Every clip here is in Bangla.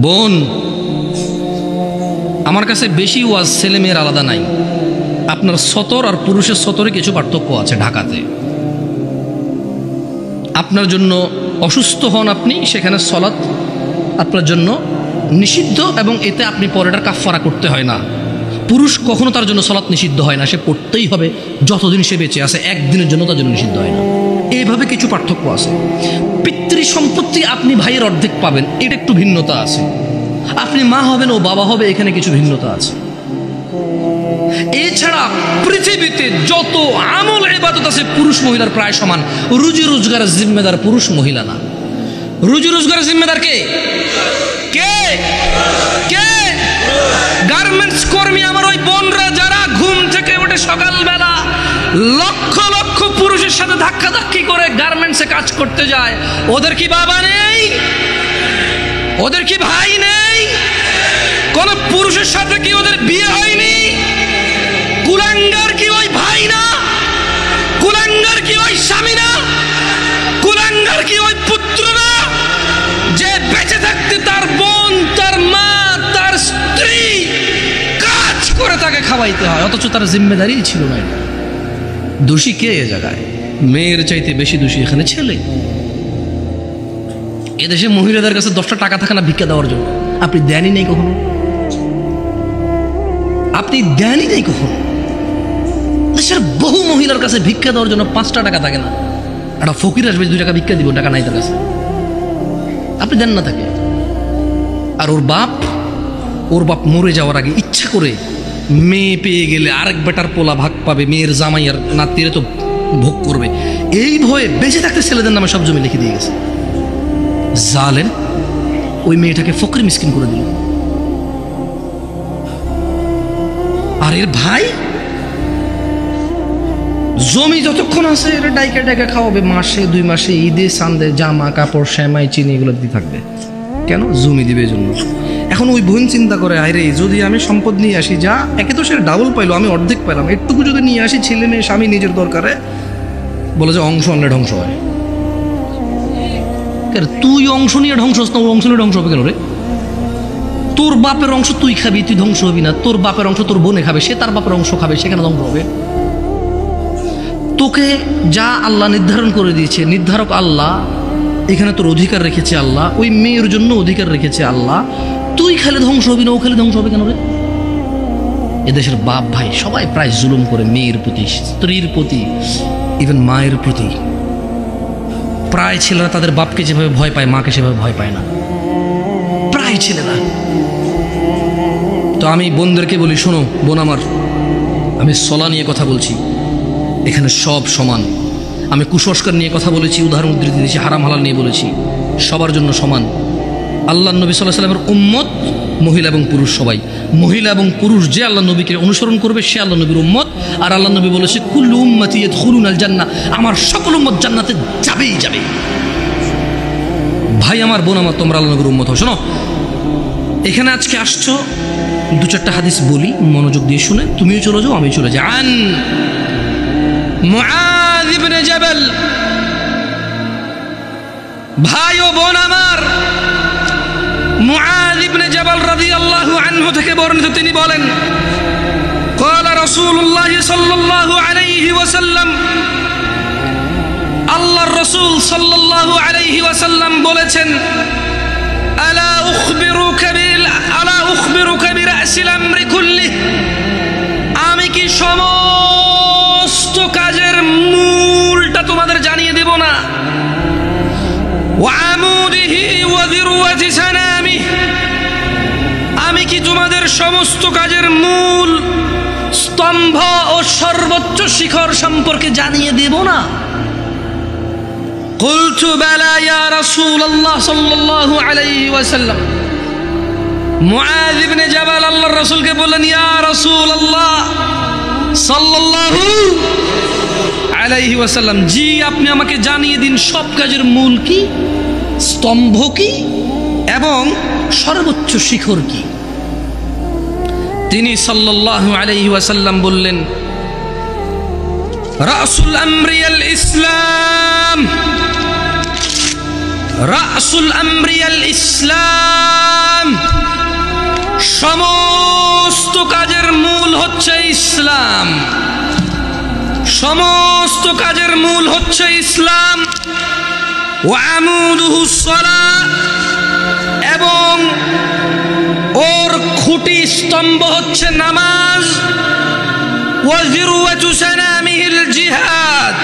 বোন, আমার কাছে বেশি ওয়াজ ছেলে মেয়ের আলাদা নাই। আপনার সতর আর পুরুষের সতরে কিছু পার্থক্য আছে। ঢাকাতে আপনার জন্য অসুস্থ হন আপনি, সেখানে সলাৎ আপনার জন্য নিষিদ্ধ এবং এতে আপনি পরেটার কাফারা করতে হয় না। পুরুষ কখনো তার জন্য সলাৎ নিষিদ্ধ হয় না, সে পড়তেই হবে যতদিন সে বেঁচে আছে, একদিনের জন্য তার জন্য নিষিদ্ধ হয় না। এইভাবে কিছু পার্থক্য আছে। পিতৃ সম্পত্তি আপনি ভাইয়ের অর্ধেক পাবেন, এটা একটু ভিন্নতা আছে। আপনি মা হবেন ও বাবা হবে, এখানে কিছু ভিন্নতা আছে। এছাড়া পৃথিবীতে যত আমল ইবাদত আছে পুরুষ মহিলার প্রায় সমান। রুজি রোজগারের জিম্মেদার পুরুষ, মহিলা না। রুজি রোজগারের জিম্মেদার কে? কে কে? গার্মেন্টস কর্মী আমার ওই বোনরা যারা ঘুম থেকে ওঠে সকালবেলা লক্ষ লক্ষ পুরুষের সাথে ধাক্কাধাক্কি করে গার্মেন্টসে কাজ করতে যায়, ওদের কি বাবা নেই? ওদের কি ভাই নেই? কোন পুরুষের সাথে কি ওদের বিয়ে হয়নি? কুলাঙ্গার কি ওই ভাই না? কুলাঙ্গার কি ওই স্বামী না? কুলাঙ্গার কি ওই পুত্র না? যে বেঁচে থাকতে তার বোন, তার মা, তার স্ত্রী কাজ করে তাকে খাওয়াইতে হয়, অথচ তার জিম্মেদারি ছিল না। দোষী কে এ জায়গায়? মেয়ের চাইতে বেশি দোষী এখানে ছেলে। এদেশে মহিলাদের কাছে 10টা টাকা থাকে না ভিক্ষা দেওয়ার জন্য। আপনি দেনই নেই কখনো, আপনি দেনই নেই কখনো। দেশের বহু মহিলার কাছে ভিক্ষা দেওয়ার জন্য 5টা টাকা থাকে না। একটা ফকির আসবে 2 টাকা ভিক্ষা দিব, টাকা নাই তার কাছে, আপনি দেন না তাকে। আর ওর বাপ মরে যাওয়ার আগে ইচ্ছা করে মেয়ে পেয়ে গেলে আরেক বেটার পোলা ভাগ পাবে, মেয়ের জামাই আর নাতিরে তো ভোগ করবে, এই ভয়ে বেঁচে থাকতে ছেলেদের নামে সব জমি লিখে দিয়ে গেছে। জালেম ওই মেয়েটাকে ফকির মিসকিন করে দিল। আর এর ভাই জমি যতক্ষণ আছে এটা ডাইকা ডাইকা খাওয়াবে, মাসে 2 মাসে ঈদে সান্দে জামা কাপড় সেমাই চিনি এগুলো দিয়ে থাকবে। কেন? জমি দিবে জন্য। এখন ওই বোন চিন্তা করে, আরে যদি আমি সম্পদ নিয়ে আসি, যা একে তো সে ডাবল পাইলো, আমি অর্ধেক পেলাম, একটুকু যদি নিয়ে আসি, ছেলে মেয়ে স্বামী নিজের দরকারে, বলে যে অংশ আনলে ধ্বংস হয়। তুই অংশ নিয়ে ধ্বংস হস না, অংশ নিয়ে ধ্বংস হবে কেন রে? তোর বাপের অংশ তুই খাবি, তুই ধ্বংস হবি না। তোর বাপের অংশ তোর বোনে খাবে, সে তার বাপের অংশ খাবে, সেখানে ধ্বংস হবে। তোকে যা আল্লাহ নির্ধারণ করে দিয়েছে, নির্ধারক আল্লাহ, এখানে তোর অধিকার রেখেছে আল্লাহ, ওই মেয়ের জন্য অধিকার রেখেছে আল্লাহ। তুই খেলে ধ্বংস হবি না, ও খেলে ধ্বংস হবে কেন রে? এদেশের বাপ ভাই সবাই প্রায় জুলুম করে মেয়ের প্রতি, স্ত্রীর প্রতি, ইভেন মায়ের প্রতি। প্রায় ছেলেরা তাদের বাপকে যেভাবে ভয় পায়, মাকে সেভাবে ভয় পায় না, প্রায় ছেলেরা। তো আমি বোনদেরকে বলি, শোনো বোন আমার, আমি সলা নিয়ে কথা বলছি, এখানে সব সমান। আমি কুসংস্কার নিয়ে কথা বলেছি, উদাহরণ উদ্ধৃতি দিয়েছি, হারাম হালাল নিয়ে বলেছি, সবার জন্য সমান। আল্লাহ নবী সাল্লাল্লাহু আলাইহি ওয়াসাল্লামের উম্মত মহিলা এবং পুরুষ সবাই। মহিলা এবং পুরুষ যে আল্লাহ নবীকে অনুসরণ করবে সে আল্লাহ নবীর উম্মত। আর আল্লাহ নবী বলেছে, কুল্লু উম্মতি ইয়াদখুলুনাল জান্নাহ, আমার সকল উম্মত জান্নাতে যাবেই যাবে। ভাই আমার, বোন আমার, তোমরা আল্লাহ নবীর উম্মত হও। শোনো, এখানে আজকে আসছো, 2-4টা হাদিস বলি, মনোযোগ দিয়ে শুনে তুমিও চলে যাও, আমিও চলে যাই। আন মুআয ইবনে জাবাল, ভাই ও বোন আমার, মুআয ইবনে জাবাল রাদিয়াল্লাহু আনহু থেকে বর্ণিত, তিনি বলেন, ক্বালা রাসূলুল্লাহ সাল্লাল্লাহু আলাইহি ওয়াসাল্লাম, আল্লাহর রাসূল সাল্লাল্লাহু আলাইহি ওয়াসাল্লাম বলেছেন, আলা উখবিরুকা বিরাসিল আমরি কুল্লি, আমি কি সমস্ত কাজের মূলটা তোমাদের জানিয়ে দেব না? ওয়া আমুদিহি ওয়া যিরওয়াতি সানামি, আমি কি তোমাদের সমস্ত কাজের মূল, স্তম্ভ ও সর্বোচ্চ শিখর সম্পর্কে জানিয়ে দেব না? কুলতু বালা ইয়া রাসূলুল্লাহ সাল্লাল্লাহু আলাইহি ওয়াসাল্লাম। মুআয ইবনে জাবাল আল্লাহর রাসূলকে বললেন, ইয়া রাসূলুল্লাহ সাল্লাল্লাহু আলাইহি ওয়াসাল্লাম, জি আপনি আমাকে জানিয়ে দিন সব কাজের মূল কি, স্তম্ভ কি এবং সর্বোচ্চ শিখর কি। তিনি সাল্লাল্লাহু আলাইহি ওয়াসাল্লাম বললেন, রাসুল আমরি আল ইসলাম, রাসুল আমরি আল ইসলাম, সমস্ত কাজের মূল হচ্ছে ইসলাম, সমস্ত কাজের মূল হচ্ছে ইসলাম। ওয়া আমুদুহুস সালাহ, এবং ওর খুঁটি স্তম্ভ হচ্ছে নামাজ। ওয়া যিরওয়াতু সানামিহিল জিহাদ,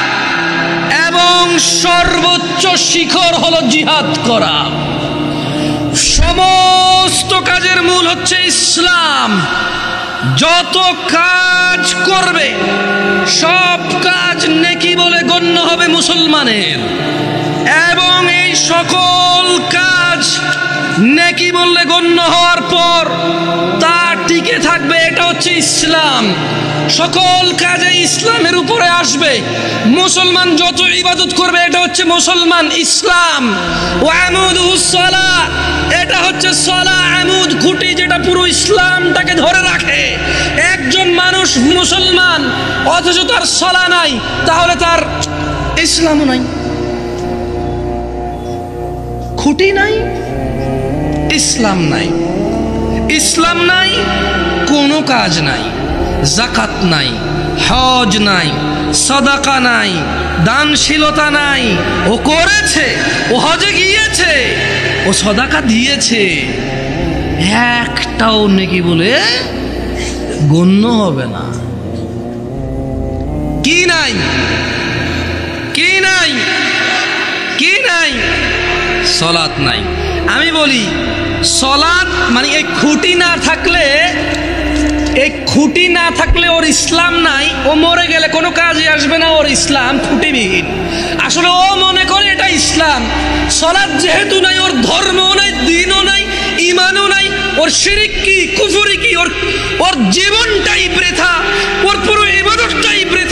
এবং সর্বোচ্চ শিখর হলো জিহাদ করা। সমস্ত কাজের মূল হচ্ছে ইসলাম। যত কাজ করবে সব কাজ নেকি বলে গণ্য হবে মুসলমানের, এবং এই সকল কাজ নেকি বললে গণ্য হওয়ার পর তা টিকে থাকবে। এটা হচ্ছে ইসলাম। সকল কাজে ইসলামের উপরে আসবে। মুসলমান যত ইবাদত করবে এটা হচ্ছে মুসলমান, ইসলাম। ওয়া আমুদুহুস সালাহ, এটা হচ্ছে সালাহ, আমুদ খুঁটি, যেটা পুরো ইসলামটাকে ধরে রাখে। একজন মানুষ মুসলমান অথচ তার সালাহ নাই, তাহলে তার ইসলামও নাই। খুঁটি নাই, ইসলাম নাই, ইসলাম নাই, কোনো কাজ নাই। যাকাত নাই, হজ নাই, সাদাকা নাই, দানশীলতা নাই। ও করেছে, ও হজে গিয়েছে, ও সাদাকা দিয়েছে, একটাও নেকি বলে গণ্য হবে না। কি নাই? কি নাই? কি নাই? সালাত নাই। আমি বলি সালাত মানে এই খুঁটি না থাকলে, এই খুঁটি না থাকলে ওর ইসলাম নাই। ও মরে গেলে কোনো কাজে আসবে না, ওর ইসলাম খুঁটিবিহীন। আসলে ও মনে করে এটা ইসলাম। সালাত যেহেতু নাই, ওর ধর্মও নাই, দ্বীনও নাই, ঈমানও নাই, ওর শিরক কি, কুফরি কি, ওর জীবনটাই বৃথা, ওর পুরো ইবাদতটাই বৃথা।